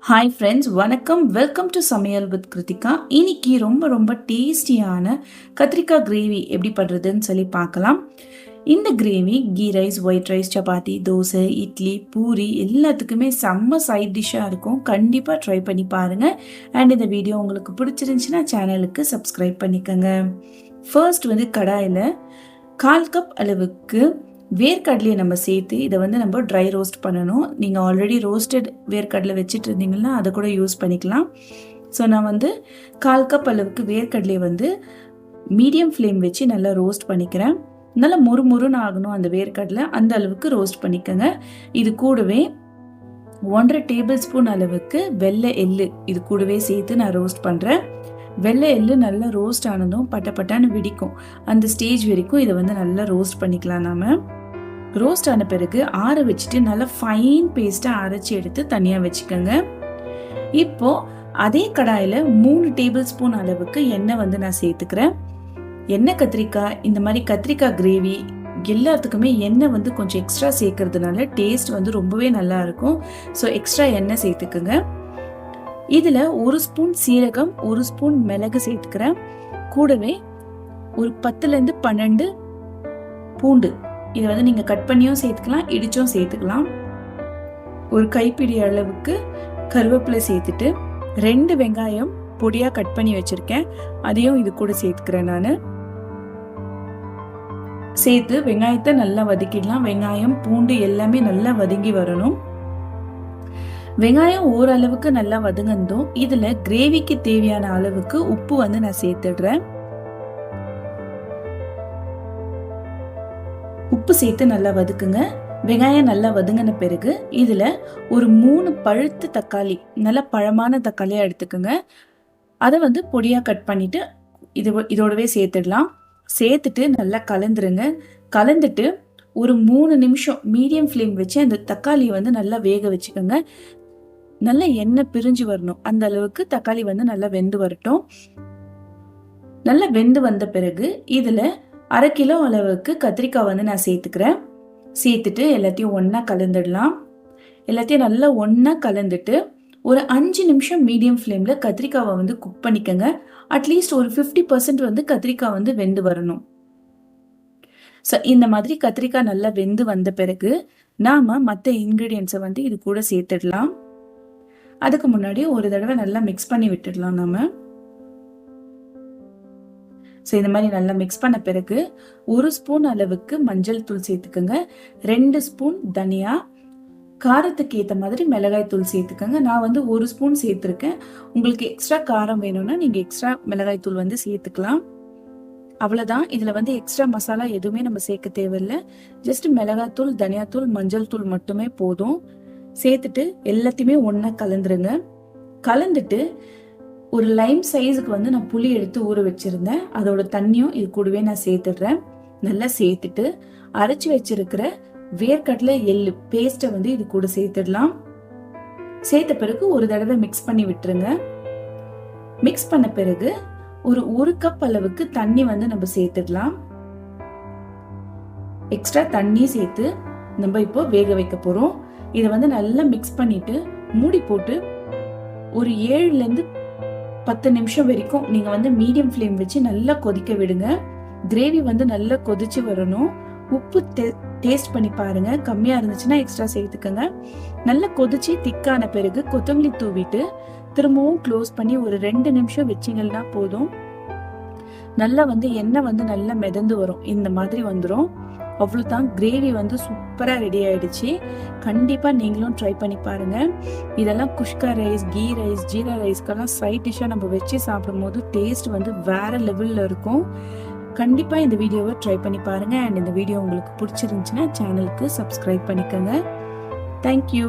Hi friends, வணக்கம். Welcome to சமையல் with Kiruthika. இன்னைக்கு ரொம்ப டேஸ்டியான கத்திரிக்காய் கிரேவி எப்படி பண்ணுறதுன்னு சொல்லி பார்க்கலாம். இந்த gravy ghee rice, white rice, chapati, dosa, idli, puri எல்லாத்துக்குமே செம்ம சைட் டிஷ்ஷாக இருக்கும். கண்டிப்பாக ட்ரை பண்ணி பாருங்கள். அண்ட் இந்த வீடியோ உங்களுக்கு பிடிச்சிருந்துச்சுன்னா சேனலுக்கு சப்ஸ்கிரைப் பண்ணிக்கோங்க. ஃபர்ஸ்ட் கடாயில் 1/4 கப் அளவுக்கு வேர்க்கடலையை நம்ம சேர்த்து இதை நம்ம ட்ரை ரோஸ்ட் பண்ணணும். நீங்கள் ஆல்ரெடி ரோஸ்டட் வேர்க்கடலை வச்சுட்டு இருந்தீங்கன்னா அதை கூட யூஸ் பண்ணிக்கலாம். ஸோ நான் 1/4 கப் அளவுக்கு வேர்க்கடலையை மீடியம் ஃப்ளேம் வச்சு நல்லா ரோஸ்ட் பண்ணிக்கிறேன். நல்லா முறுமுறுன்னு ஆகணும் அந்த வேர்க்கடலை, அந்த அளவுக்கு ரோஸ்ட் பண்ணிக்கோங்க. இது கூடவே 1.5 டேபிள் ஸ்பூன் அளவுக்கு வெள்ளை எள்ளு இது கூடவே சேர்த்து நான் ரோஸ்ட் பண்ணுறேன். வெள்ளை எள்ளு நல்லா ரோஸ்ட் ஆனதும் பட்டான்னு வெடிக்கும். அந்த ஸ்டேஜ் வரைக்கும் இதை நல்லா ரோஸ்ட் பண்ணிக்கலாம். நாம ரோஸ்ட் ஆன பிறகு ஆற வச்சுட்டு நல்லா ஃபைன் பேஸ்ட்டாக அரைச்சி எடுத்து தனியாக வச்சுக்கோங்க. இப்போ அதே கடாயில் 3 டேபிள் ஸ்பூன் அளவுக்கு எண்ணெய் நான் சேர்த்துக்கிறேன். எண்ணெய் கத்திரிக்காய், இந்த மாதிரி கத்திரிக்காய் கிரேவி எல்லாத்துக்குமே எண்ணெய் கொஞ்சம் எக்ஸ்ட்ரா சேர்க்கறதுனால டேஸ்ட் ரொம்பவே நல்லா இருக்கும். ஸோ எக்ஸ்ட்ரா எண்ணெய் சேர்த்துக்குங்க. இதில் 1 ஸ்பூன் சீரகம், 1 ஸ்பூன் மிளகு சேர்த்துக்கிறேன். கூடவே ஒரு 10லேருந்து 12 பூண்டு, இதை நீங்கள் கட் பண்ணியும் சேர்த்துக்கலாம், இடிச்சும் சேர்த்துக்கலாம். ஒரு கைப்பிடி அளவுக்கு கருவேப்பிலை சேர்த்துட்டு 2 வெங்காயம் பொடியாக கட் பண்ணி வச்சுருக்கேன், அதையும் இது கூட சேர்த்துக்கிறேன். நான் சேர்த்து வெங்காயத்தை நல்லா வதக்கிடலாம். வெங்காயம், பூண்டு எல்லாமே நல்லா வதங்கி வரணும். வெங்காயம் ஓரளவுக்கு நல்லா வதங்கந்தோம். இதுல கிரேவிக்கு தேவையான அளவுக்கு உப்பு நான் சேர்த்துடுறேன். உப்பு சேர்த்து நல்லா வதக்குங்க. வெங்காயம் நல்லா வதங்கின பிறகு இதுல ஒரு 3 பழுத்த தக்காளி, நல்ல பழமான தக்காளியா எடுத்துக்கோங்க. அதை பொடியா கட் பண்ணிட்டு இதோடவே சேர்த்துடலாம். சேர்த்துட்டு நல்லா கலந்துருங்க. கலந்துட்டு ஒரு 3 நிமிஷம் மீடியம் ஃப்ளேம் வச்சு அந்த தக்காளியை நல்லா வேக வச்சுக்கோங்க. நல்ல எண்ணெய் பிரிஞ்சு வரணும், அந்த அளவுக்கு தக்காளி நல்லா வெந்து வரட்டும். நல்லா வெந்து வந்த பிறகு இதுல 1/2 கிலோ அளவுக்கு கத்திரிக்காய் நான் சேர்த்துக்கிறேன். சேர்த்துட்டு எல்லாத்தையும் ஒன்னா கலந்துடலாம். எல்லாத்தையும் நல்லா ஒன்னா கலந்துட்டு ஒரு 5 நிமிஷம் மீடியம் ஃப்ளேம்ல கத்திரிக்காவை குக் பண்ணிக்கோங்க. அட்லீஸ்ட் ஒரு 50% கத்திரிக்காய் வெந்து வரணும். ஸோ இந்த மாதிரி கத்திரிக்காய் நல்லா வெந்து வந்த பிறகு நாம மற்ற இன்கிரீடியன்ஸை இது கூட சேர்த்துடலாம். அதுக்கு முன்னாடி ஒரு தடவை நல்லா மிக்ஸ் பண்ணி விட்டுடலாம் நாம. ஸோ இந்த மாதிரி நல்லா மிக்ஸ் பண்ண பிறகு 1 ஸ்பூன் அளவுக்கு மஞ்சள் தூள் சேர்த்துக்கோங்க. 2 ஸ்பூன் தனியா, காரத்துக்கு ஏற்ற மாதிரி மிளகாய் தூள் சேர்த்துக்கோங்க. நான் 1 ஸ்பூன் சேர்த்துருக்கேன். உங்களுக்கு எக்ஸ்ட்ரா காரம் வேணும்னா நீங்க எக்ஸ்ட்ரா மிளகாய் தூள் சேர்த்துக்கலாம். அவ்வளவுதான். இதுல எக்ஸ்ட்ரா மசாலா எதுவுமே நம்ம சேர்க்க தேவையில்லை. ஜஸ்ட் மிளகாய் தூள், தனியாத்தூள், மஞ்சள் தூள் மட்டுமே போதும். சேர்த்துட்டு எல்லாத்தையுமே ஒன்னா கலந்துருங்க. கலந்துட்டு ஒரு லைம் சைஸுக்கு நான் புளி எடுத்து ஊற வச்சிருந்தேன், அதோட தண்ணியும் இது கூடவே நான் சேர்த்துடுறேன். நல்லா சேர்த்துட்டு அரைச்சி வச்சிருக்கிற வேர்க்கடலை எள்ளு பேஸ்ட்டை இது கூட சேர்த்துடலாம். சேர்த்த பிறகு ஒரு தடவை மிக்ஸ் பண்ணி விட்டுருங்க. மிக்ஸ் பண்ண பிறகு ஒரு 1 கப் அளவுக்கு தண்ணி நம்ம சேர்த்துடலாம். எக்ஸ்ட்ரா தண்ணி சேர்த்து நம்ம இப்போ வேக வைக்க போறோம். இதை நல்லா மிக்ஸ் பண்ணிட்டு மூடி போட்டு ஒரு 7லேருந்து 10 நிமிஷம் வரைக்கும் நீங்க மீடியம் ஃப்ளேம் வச்சு நல்லா கொதிக்க விடுங்க. கிரேவி நல்லா கொதிச்சு வரணும். உப்பு டேஸ்ட் பண்ணி பாருங்க, கம்மியா இருந்துச்சுன்னா எக்ஸ்ட்ரா சேர்த்துக்கோங்க. நல்லா கொதிச்சு திக்கான பிறகு கொத்தமல்லி தூவிட்டு திரும்பவும் க்ளோஸ் பண்ணி ஒரு 2 நிமிஷம் வச்சிங்கன்னா போதும். நல்லா எண்ணெய் நல்லா மிதந்து வரும். இந்த மாதிரி வந்துடும். அவ்வளோதான், கிரேவி சூப்பராக ரெடி ஆயிடுச்சு. கண்டிப்பாக நீங்களும் ட்ரை பண்ணி பாருங்க. இதெல்லாம் குஷ்கா ரைஸ், கீ ரைஸ், ஜீரா ரைஸ்க்கெல்லாம் சைட் டிஷ்ஷாக நம்ம வச்சு சாப்பிடும் போது டேஸ்ட் வேற லெவலில் இருக்கும். கண்டிப்பாக இந்த வீடியோவை ட்ரை பண்ணி பாருங்க. அண்ட் இந்த வீடியோ உங்களுக்கு பிடிச்சிருந்துச்சுன்னா சேனலுக்கு சப்ஸ்கிரைப் பண்ணிக்கோங்க. தேங்க்யூ.